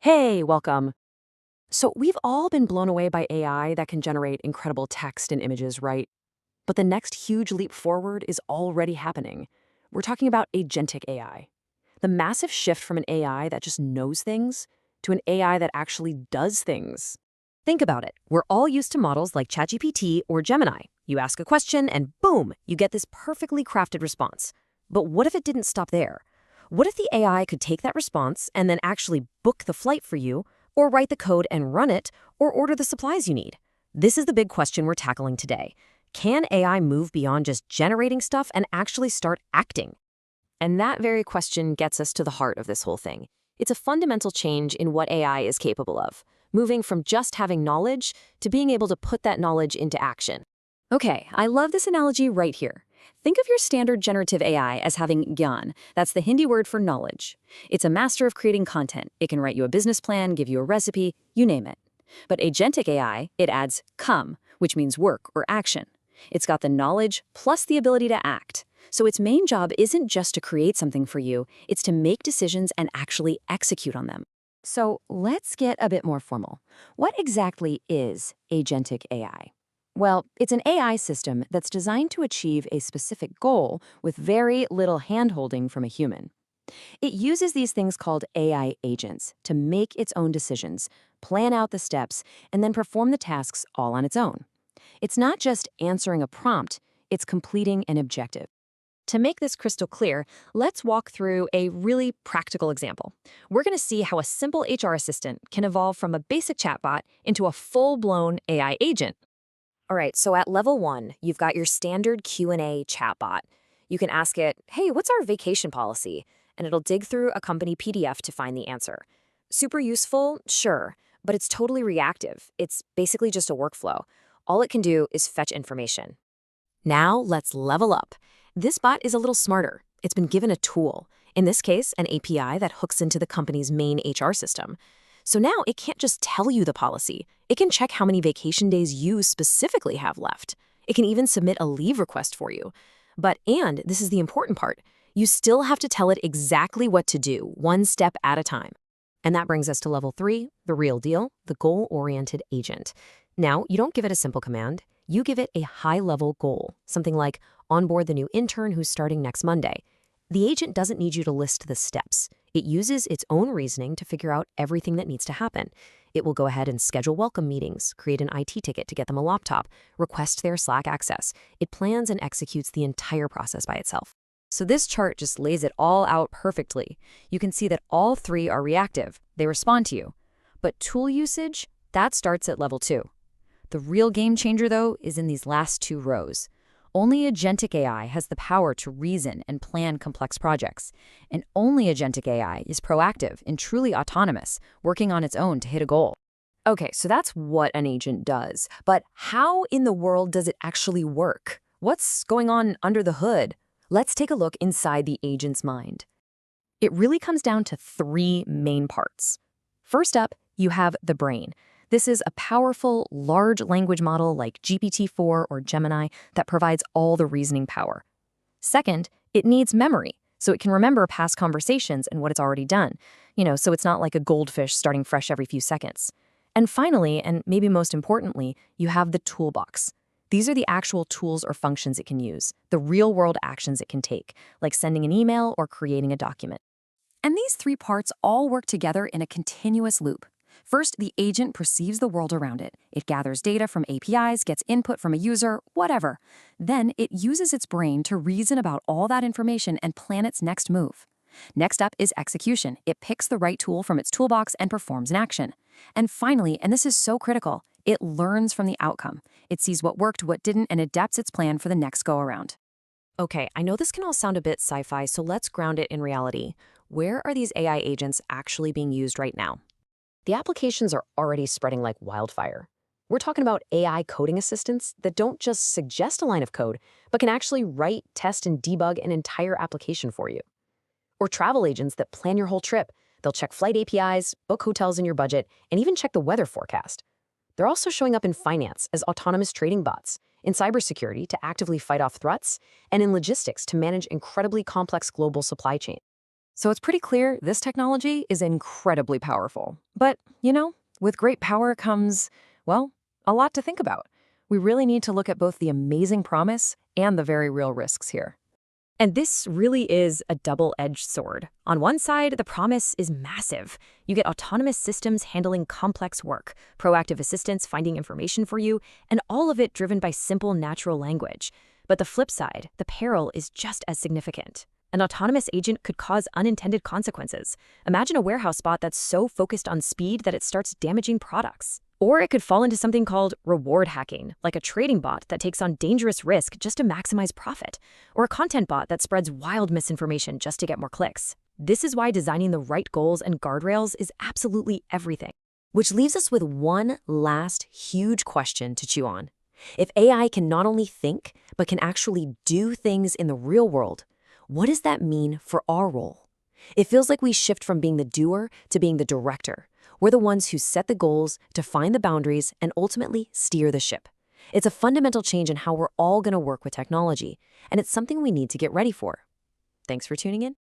Hey, welcome. So, we've all been blown away by AI that can generate incredible text and images, right? But the next huge leap forward is already happening. We're talking about Agentic AI. The massive shift from an AI that just knows things to an AI that actually does things. Think about it. We're all used to models like ChatGPT or Gemini. You ask a question and boom, you get this perfectly crafted response. But what if it didn't stop there? What if the AI could take that response and then actually book the flight for you, or write the code and run it, or order the supplies you need? This is the big question we're tackling today. Can AI move beyond just generating stuff and actually start acting? And that very question gets us to the heart of this whole thing. It's a fundamental change in what AI is capable of, moving from just having knowledge to being able to put that knowledge into action. Okay, I love this analogy right here. Think of your standard generative AI as having gyan. That's the Hindi word for knowledge. It's a master of creating content. It can write you a business plan, give you a recipe, you name it. But agentic AI, it adds come, which means work or action. It's got the knowledge plus the ability to act. So its main job isn't just to create something for you, it's to make decisions and actually execute on them. So let's get a bit more formal. What exactly is agentic AI? Well, it's an AI system that's designed to achieve a specific goal with very little handholding from a human. It uses these things called AI agents to make its own decisions, plan out the steps, and then perform the tasks all on its own. It's not just answering a prompt, it's completing an objective. To make this crystal clear, let's walk through a really practical example. We're going to see how a simple HR assistant can evolve from a basic chatbot into a full-blown AI agent. All right, so at level 1, you've got your standard Q&A chatbot. You can ask it, "Hey, what's our vacation policy?" And it'll dig through a company PDF to find the answer. Super useful? Sure, but it's totally reactive. It's basically just a workflow. All it can do is fetch information. Now let's level up. This bot is a little smarter. It's been given a tool, in this case, an API that hooks into the company's main HR system. So now it can't just tell you the policy. It can check how many vacation days you specifically have left. It can even submit a leave request for you. And this is the important part, you still have to tell it exactly what to do, one step at a time. And that brings us to level 3, the real deal, the goal-oriented agent. Now, you don't give it a simple command. You give it a high-level goal, something like onboard the new intern who's starting next Monday. The agent doesn't need you to list the steps. It uses its own reasoning to figure out everything that needs to happen. It will go ahead and schedule welcome meetings, create an IT ticket to get them a laptop, request their Slack access. It plans and executes the entire process by itself. So this chart just lays it all out perfectly. You can see that all 3 are reactive. They respond to you. But tool usage, that starts at level 2. The real game changer, though, is in these last 2 rows. Only agentic AI has the power to reason and plan complex projects. And only agentic AI is proactive and truly autonomous, working on its own to hit a goal. Okay, so that's what an agent does. But how in the world does it actually work? What's going on under the hood? Let's take a look inside the agent's mind. It really comes down to 3 main parts. First up, you have the brain. This is a powerful, large language model like GPT-4 or Gemini that provides all the reasoning power. Second, it needs memory, so it can remember past conversations and what it's already done, so it's not like a goldfish starting fresh every few seconds. And finally, and maybe most importantly, you have the toolbox. These are the actual tools or functions it can use, the real-world actions it can take, like sending an email or creating a document. And these 3 parts all work together in a continuous loop. First, the agent perceives the world around it. It gathers data from APIs, gets input from a user, whatever. Then it uses its brain to reason about all that information and plan its next move. Next up is execution. It picks the right tool from its toolbox and performs an action. And finally, and this is so critical, it learns from the outcome. It sees what worked, what didn't, and adapts its plan for the next go-around. Okay, I know this can all sound a bit sci-fi, so let's ground it in reality. Where are these AI agents actually being used right now? The applications are already spreading like wildfire. We're talking about AI coding assistants that don't just suggest a line of code, but can actually write, test, and debug an entire application for you. Or travel agents that plan your whole trip. They'll check flight APIs, book hotels in your budget, and even check the weather forecast. They're also showing up in finance as autonomous trading bots, in cybersecurity to actively fight off threats, and in logistics to manage incredibly complex global supply chains. So it's pretty clear this technology is incredibly powerful. But, with great power comes, well, a lot to think about. We really need to look at both the amazing promise and the very real risks here. And this really is a double-edged sword. On one side, the promise is massive. You get autonomous systems handling complex work, proactive assistants finding information for you, and all of it driven by simple natural language. But the flip side, the peril, is just as significant. An autonomous agent could cause unintended consequences. Imagine a warehouse bot that's so focused on speed that it starts damaging products. Or it could fall into something called reward hacking, like a trading bot that takes on dangerous risk just to maximize profit, or a content bot that spreads wild misinformation just to get more clicks. This is why designing the right goals and guardrails is absolutely everything. Which leaves us with one last huge question to chew on. If AI can not only think, but can actually do things in the real world, what does that mean for our role? It feels like we shift from being the doer to being the director. We're the ones who set the goals, define the boundaries, and ultimately steer the ship. It's a fundamental change in how we're all going to work with technology, and it's something we need to get ready for. Thanks for tuning in.